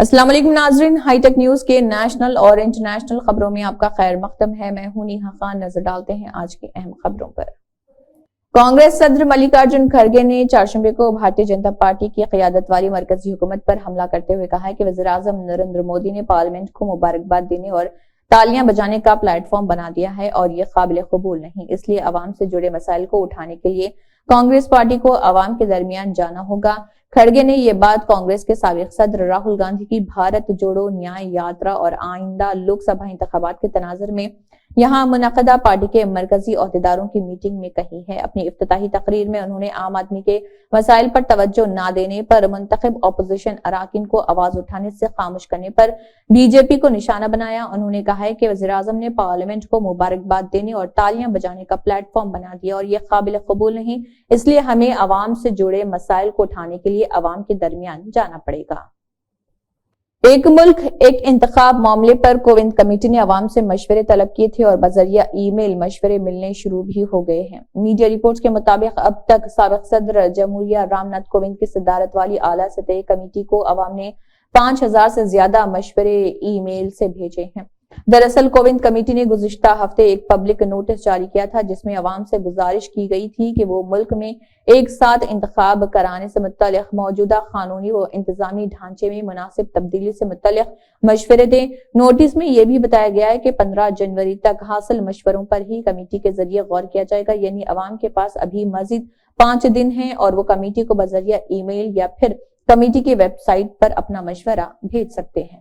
السلام علیکم ناظرین، ہائی ٹیک نیوز کے نیشنل اور انٹرنیشنل خبروں میں آپ کا خیر مقدم ہے۔ میں ہوں نیہا خان۔ نظر ڈالتے ہیں آج کی اہم خبروں پر۔ کانگریس صدر ملکارجن کھڑگے نے چہارشنبے کو بھارتیہ جنتا پارٹی کی قیادت والی مرکزی حکومت پر حملہ کرتے ہوئے کہا کہ وزیر اعظم نریندر مودی نے پارلیمنٹ کو مبارکباد دینے اور تالیاں بجانے کا پلیٹ فارم بنا دیا ہے اور یہ قابل قبول نہیں، اس لیے عوام سے جڑے مسائل کو اٹھانے کے لیے کانگریس پارٹی کو عوام کے درمیان جانا ہوگا۔ کھڑگے نے یہ بات کانگریس کے سابق صدر راہل گاندھی کی بھارت جوڑو نیائے یاترا اور آئندہ لوک سبھا انتخابات کے تناظر میں یہاں منعقدہ پارٹی کے مرکزی عہدیداروں کی میٹنگ میں کہی ہے۔ اپنی افتتاحی تقریر میں انہوں نے عام آدمی کے مسائل پر توجہ نہ دینے پر، منتخب اپوزیشن اراکین کو آواز اٹھانے سے خاموش کرنے پر بی جے پی کو نشانہ بنایا۔ انہوں نے کہا ہے کہ وزیر اعظم نے پارلیمنٹ کو مبارکباد دینے اور تالیاں بجانے کا پلیٹ فارم بنا دیا اور یہ قابل قبول نہیں، اس لیے ہمیں عوام سے جڑے مسائل کو اٹھانے کے لیے عوام کے درمیان جانا پڑے گا۔ ایک ملک ایک انتخاب معاملے پر کووند کمیٹی نے عوام سے مشورے طلب کیے تھے اور بذریعہ ای میل مشورے ملنے شروع بھی ہو گئے ہیں۔ میڈیا رپورٹس کے مطابق اب تک سابق صدر جمہوریہ رام ناتھ کووند کی صدارت والی اعلیٰ سطحی کمیٹی کو عوام نے 5000 سے زیادہ مشورے ای میل سے بھیجے ہیں۔ دراصل کووند کمیٹی نے گزشتہ ہفتے ایک پبلک نوٹس جاری کیا تھا جس میں عوام سے گزارش کی گئی تھی کہ وہ ملک میں ایک ساتھ انتخاب کرانے سے متعلق موجودہ قانونی و انتظامی ڈھانچے میں مناسب تبدیلی سے متعلق مشورے دیں۔ نوٹس میں یہ بھی بتایا گیا ہے کہ 15 جنوری تک حاصل مشوروں پر ہی کمیٹی کے ذریعے غور کیا جائے گا، یعنی عوام کے پاس ابھی مزید 5 دن ہیں اور وہ کمیٹی کو بذریعہ ای میل یا پھر کمیٹی کی ویب سائٹ پر اپنا مشورہ بھیج سکتے ہیں۔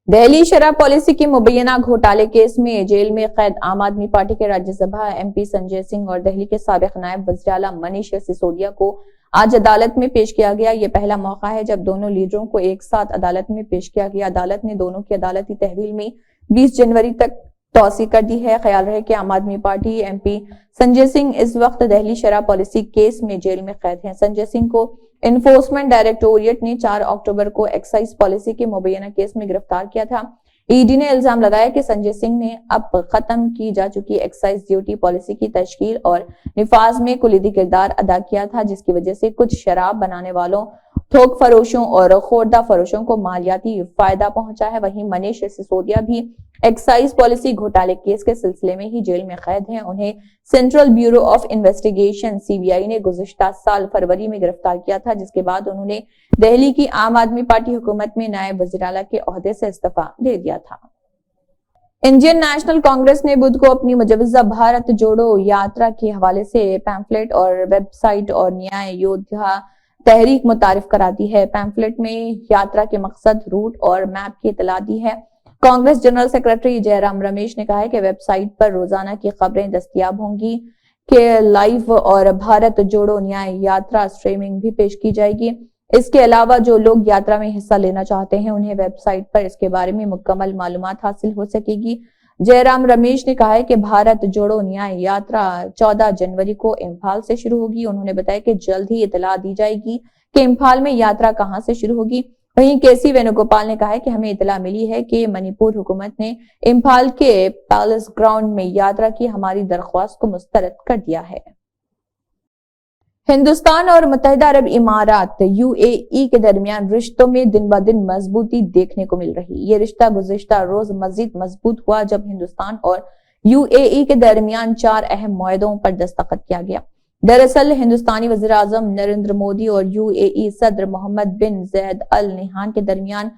دہلی شرح پالیسی کے مبینہ گھوٹالے کیس میں جیل میں قید عام آدمی پارٹی کے راجیہ سبھا ایم پی سنجے سنگھ اور دہلی کے سابق نائب وزیر اعلیٰ منیش سسودیا کو آج عدالت میں پیش کیا گیا۔ یہ پہلا موقع ہے جب دونوں لیڈروں کو ایک ساتھ عدالت میں پیش کیا گیا۔ عدالت نے دونوں کی عدالتی تحویل میں 20 جنوری تک توسیع کر دی ہے۔ خیال رہے کہ عام آدمی پارٹی ایم پی سنجے سنگھ اس وقت دہلی شرح پالیسی کیس میں جیل میں قید ہیں۔ سنجے سنگھ کو انفورسمنٹ ڈائریکٹوریٹ نے 4 اکتوبر کو ایکسائز پالیسی کے مبینہ کیس میں گرفتار کیا تھا۔ ای ڈی نے الزام لگایا کہ سنجے سنگھ نے اب ختم کی جا چکی ایکسائز ڈیوٹی پالیسی کی تشکیل اور نفاذ میں کلیدی کردار ادا کیا تھا، جس کی وجہ سے کچھ شراب بنانے والوں، تھوک فروشوں اور خوردہ فروشوں کو مالیاتی فائدہ پہنچا ہے۔ وہیں منیش سسودیا بھی ایکسائز پالیسی گھوٹالے کیس کے سلسلے میں ہی جیل میں قید ہیں۔ انہیں Central Bureau of Investigation C B I نے گزشتہ سال فروری میں گرفتار کیا تھا، جس کے بعد انہوں نے دہلی کی عام آدمی پارٹی حکومت میں نائب وزیر اعلیٰ کے عہدے سے استعفیٰ دے دیا تھا۔ انڈین نیشنل کانگریس نے بدھ کو اپنی مجوزہ بھارت جوڑو یاترا کے حوالے سے پیمفلٹ اور ویب سائٹ اور نیائے یودھیا تحریک متعارف کرا دی ہے۔ پیمفلٹ میں یاترا کے مقصد، روٹ اور میپ کی اطلاع دی ہے۔ کانگریس جنرل سیکرٹری جے رام رمیش نے کہا ہے کہ ویب سائٹ پر روزانہ کی خبریں دستیاب ہوں گی کہ لائیو اور بھارت جوڑو نیائے یاترا اسٹریمنگ بھی پیش کی جائے گی۔ اس کے علاوہ جو لوگ یاترا میں حصہ لینا چاہتے ہیں انہیں ویب سائٹ پر اس کے بارے میں مکمل معلومات حاصل ہو سکے گی۔ جے رام رمیش نے کہا ہے کہ بھارت جوڑو نیائے یاترا 14 جنوری کو امپھال سے شروع ہوگی۔ انہوں نے بتایا کہ جلد ہی اطلاع دی جائے گی کہ امپھال میں یاترا کہاں سے شروع ہوگی۔ وہیں کے سی وینو گوپال نے کہا ہے کہ ہمیں اطلاع ملی ہے کہ منی پور حکومت نے امپھال کے پیلس گراؤنڈ میں یاترا کی ہماری درخواست کو مسترد کر دیا ہے۔ ہندوستان اور متحدہ عرب امارات یو اے ای کے درمیان رشتوں میں دن بدن مضبوطی دیکھنے کو مل رہی۔ یہ رشتہ گزشتہ روز مزید مضبوط ہوا جب ہندوستان اور یو اے ای کے درمیان 4 اہم معاہدوں پر دستخط کیا گیا۔ دراصل ہندوستانی وزیر اعظم نریندر مودی اور یو اے ای صدر محمد بن زید ال نہیان کے درمیان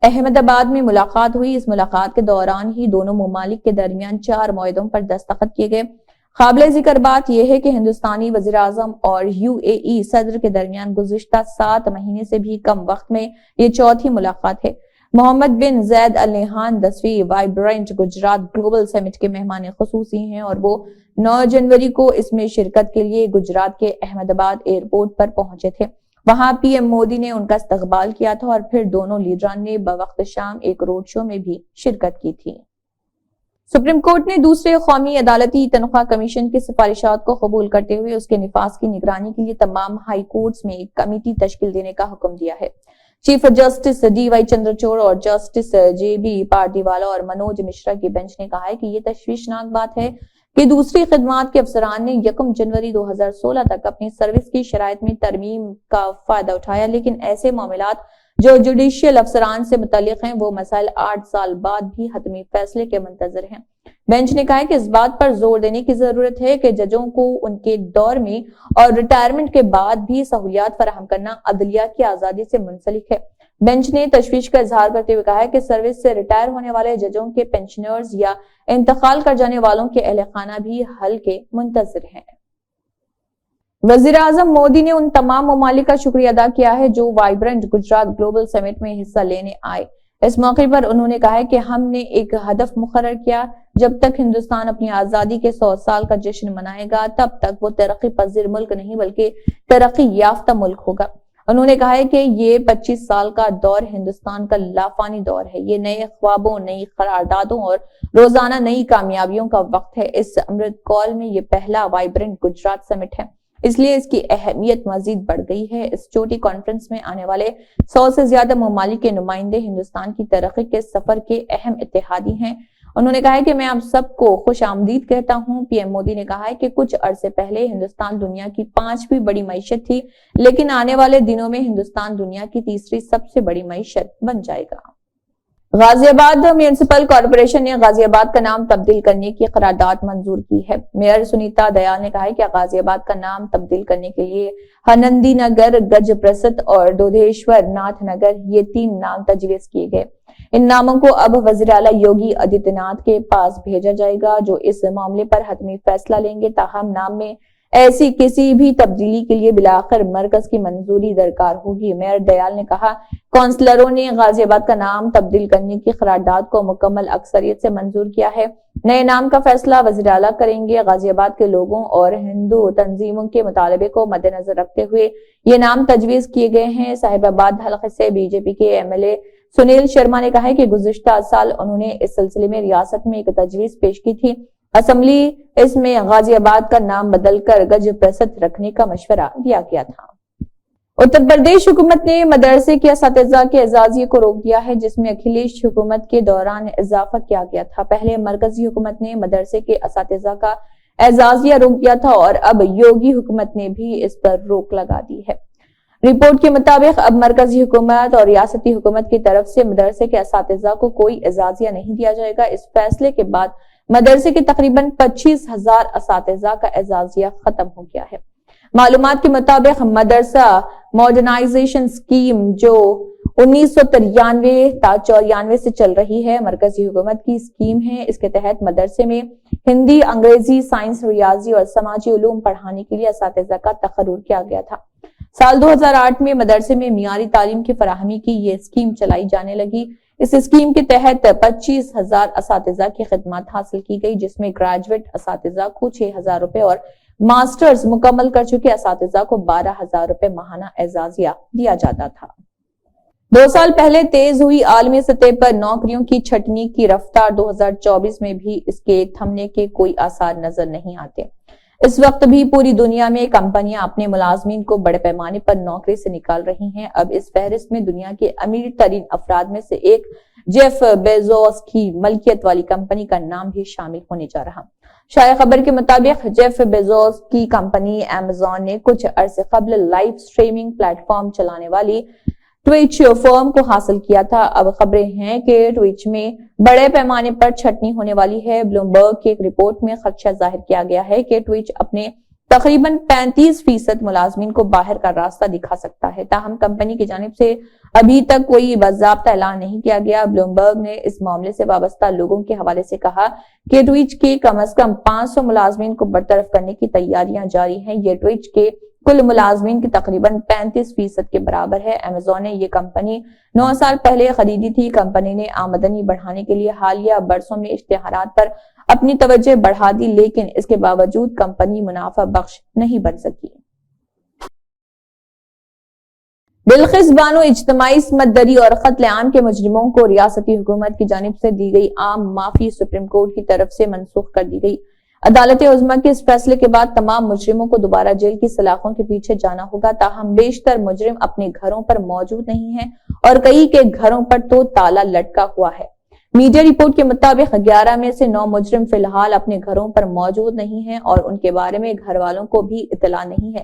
احمد آباد میں ملاقات ہوئی۔ اس ملاقات کے دوران ہی دونوں ممالک کے درمیان 4 معاہدوں پر دستخط کیے گئے۔ قابل ذکر بات یہ ہے کہ ہندوستانی وزیر اعظم اور یو اے ای صدر کے درمیان گزشتہ 7 مہینے سے بھی کم وقت میں یہ چوتھی ملاقات ہے۔ محمد بن زید ال نہیان 10ویں وائبرنٹ گجرات گلوبل سمٹ کے مہمان خصوصی ہیں اور وہ 9 جنوری کو اس میں شرکت کے لیے گجرات کے احمد آباد ایئرپورٹ پر پہنچے تھے۔ وہاں پی ایم مودی نے ان کا استقبال کیا تھا اور پھر دونوں لیڈران نے بوقت شام ایک روڈ شو میں بھی شرکت کی تھی۔ سپریم کورٹ نے دوسرے قومی عدالتی تنخواہ کمیشن کی سفارشات کو قبول کرتے ہوئے اس کے نفاذ کی نگرانی کے لیے تمام ہائی کورٹس میں ایک کمیٹی تشکیل دینے کا حکم دیا ہے۔ Chief justice D Y Chandrachud اور جسٹس جے بی پارڈیوالا اور منوج مشرا کی بینچ نے کہا ہے کہ یہ تشویشناک بات ہے کہ دوسری خدمات کے افسران نے 1 جنوری 2016 تک اپنی سروس کی شرائط میں ترمیم کا فائدہ اٹھایا، لیکن ایسے معاملات جو جوڈیشل افسران سے متعلق ہیں وہ مسائل 8 سال بعد بھی حتمی فیصلے کے منتظر ہیں۔ بینچ نے کہا کہ اس بات پر زور دینے کی ضرورت ہے کہ ججوں کو ان کے دور میں اور ریٹائرمنٹ کے بعد بھی سہولیات فراہم کرنا عدلیہ کی آزادی سے منسلک ہے۔ بینچ نے تشویش کا اظہار کرتے ہوئے کہا کہ سروس سے ریٹائر ہونے والے ججوں کے پینشنرز یا انتقال کر جانے والوں کے اہل خانہ بھی حل کے منتظر ہیں۔ وزیر اعظم مودی نے ان تمام ممالک کا شکریہ ادا کیا ہے جو وائبرنٹ گجرات گلوبل سمٹ میں حصہ لینے آئے۔ اس موقع پر انہوں نے کہا کہ ہم نے ایک ہدف مقرر کیا، جب تک ہندوستان اپنی آزادی کے 100 سال کا جشن منائے گا تب تک وہ ترقی پذیر ملک نہیں بلکہ ترقی یافتہ ملک ہوگا۔ انہوں نے کہا کہ یہ 25 سال کا دور ہندوستان کا لافانی دور ہے، یہ نئے خوابوں، نئی قراردادوں اور روزانہ نئی کامیابیوں کا وقت ہے۔ اس امرت کال میں یہ پہلا وائبرنٹ گجرات سمٹ ہے، اس لیے اس کی اہمیت مزید بڑھ گئی ہے۔ اس چوٹی کانفرنس میں آنے والے 100 سے زیادہ ممالک کے نمائندے ہندوستان کی ترقی کے سفر کے اہم اتحادی ہیں۔ انہوں نے کہا کہ میں آپ سب کو خوش آمدید کہتا ہوں۔ پی ایم مودی نے کہا کہ کچھ عرصے پہلے ہندوستان دنیا کی 5ویں بڑی معیشت تھی، لیکن آنے والے دنوں میں ہندوستان دنیا کی 3ری سب سے بڑی معیشت بن جائے گا۔ غازی آباد میونسپل کارپوریشن نے غازی آباد کا نام تبدیل کرنے کی قرارداد منظور کی ہے۔ میئر سنیتا دیال نے کہا ہے کہ غازی آباد کا نام تبدیل کرنے کے لیے ہنندی نگر، گج پرست اور دودھیشور ناتھ نگر یہ 3 نام تجویز کیے گئے۔ ان ناموں کو اب وزیر اعلیٰ یوگی آدتیہ ناتھ کے پاس بھیجا جائے گا جو اس معاملے پر حتمی فیصلہ لیں گے۔ تاہم نام میں ایسی کسی بھی تبدیلی کے لیے بالآخر مرکز کی منظوری درکار ہوگی۔ میئر دیال نے کہا کونسلروں نے غازی آباد کا نام تبدیل کرنے کی قرارداد کو مکمل اکثریت سے منظور کیا ہے۔ نئے نام کا فیصلہ وزیر اعلیٰ کریں گے۔ غازی آباد کے لوگوں اور ہندو تنظیموں کے مطالبے کو مد نظر رکھتے ہوئے یہ نام تجویز کیے گئے ہیں۔ صاحب آباد حلقے سے بی جے پی کے M L A Sunil Sharma نے کہا ہے کہ گزشتہ سال انہوں نے اس سلسلے میں ریاست میں ایک تجویز پیش کی تھی۔ اسمبلی اس میں غازی آباد کا نام بدل کر گج پرست رکھنے کا مشورہ دیا گیا تھا۔ اتر پردیش حکومت نے مدرسے کے اساتذہ کے اعزازیے کو روک دیا ہے جس میں اکھلیش حکومت کے دوران اضافہ کیا گیا تھا۔ پہلے مرکزی حکومت نے مدرسے کے اساتذہ کا اعزازیہ روک دیا تھا اور اب یوگی حکومت نے بھی اس پر روک لگا دی ہے۔ رپورٹ کے مطابق اب مرکزی حکومت اور ریاستی حکومت کی طرف سے مدرسے کے اساتذہ کو کوئی اعزازیہ نہیں دیا جائے گا۔ اس فیصلے کے بعد مدرسے کے تقریباً 25,000 اساتذہ کا اعزازیہ ختم ہو گیا ہے۔ معلومات کے مطابق مدرسہ ماڈرنائزیشن اسکیم جو 1993 تا 94 سے چل رہی ہے، مرکزی حکومت کی اسکیم ہے۔ اس کے تحت مدرسے میں ہندی، انگریزی، سائنس، ریاضی اور سماجی علوم پڑھانے کے لیے اساتذہ کا تقرر کیا گیا تھا۔ سال 2008 میں مدرسے میں معیاری تعلیم کی فراہمی کی یہ اسکیم چلائی جانے لگی۔ اس اسکیم کے تحت 25,000 اساتذہ کی خدمات حاصل کی گئی جس میں گریجویٹ اساتذہ کو 6,000 روپے اور ماسٹرز مکمل کر چکے اساتذہ کو 12,000 روپے ماہانہ اعزازیہ دیا جاتا تھا۔ 2 سال پہلے تیز ہوئی عالمی سطح پر نوکریوں کی چھٹنی کی رفتار 2024 میں بھی اس کے تھمنے کے کوئی آثار نظر نہیں آتے۔ اس وقت بھی پوری دنیا میں کمپنیاں اپنے ملازمین کو بڑے پیمانے پر نوکری سے نکال رہی ہیں۔ اب اس فہرست میں دنیا کے امیر ترین افراد میں سے ایک جیف بیزوس کی ملکیت والی کمپنی کا نام بھی شامل ہونے جا رہا۔ شائع خبر کے مطابق جیف بیزوس کی کمپنی ایمیزون نے کچھ عرصے قبل لائیو سٹریمنگ پلیٹ فارم چلانے والی ٹویچ فرم کو حاصل کیا تھا۔ اب خبریں ہیں کہ ٹویچ میں بڑے پیمانے پر چھٹنی ہونے والی ہے۔ بلومبرگ کی ایک رپورٹ میں خدشہ ظاہر کیا گیا ہے کہ ٹویچ اپنے تقریباً 35% ملازمین کو باہر کا راستہ دکھا سکتا ہے، تاہم کمپنی کی جانب سے ابھی تک کوئی باضابطہ اعلان نہیں کیا گیا۔ بلومبرگ نے اس معاملے سے وابستہ لوگوں کے حوالے سے کہا کہ ٹویچ کے کم از کم 500 ملازمین کو برطرف کرنے کی تیاریاں جاری ہیں۔ یہ ٹویچ کے کل ملازمین کی تقریباً 35% کے برابر ہے۔ ایمیزون نے یہ کمپنی 9 سال پہلے خریدی تھی۔ کمپنی نے آمدنی بڑھانے کے لیے حالیہ برسوں میں اشتہارات پر اپنی توجہ بڑھا دی، لیکن اس کے باوجود کمپنی منافع بخش نہیں بن سکی۔ بلقیس بانو اجتماعی عصمت دری اور قتل عام کے مجرموں کو ریاستی حکومت کی جانب سے دی گئی عام معافی سپریم کورٹ کی طرف سے منسوخ کر دی گئی۔ عدالت عظمیٰ کے اس فیصلے کے بعد تمام مجرموں کو دوبارہ جیل کی سلاخوں کے پیچھے جانا ہوگا، تاہم بیشتر مجرم اپنے گھروں پر موجود نہیں ہیں اور کئی کے گھروں پر تو تالا لٹکا ہوا ہے۔ میڈیا رپورٹ کے مطابق 11 میں سے 9 مجرم فی الحال اپنے گھروں پر موجود نہیں ہیں اور ان کے بارے میں گھر والوں کو بھی اطلاع نہیں ہے۔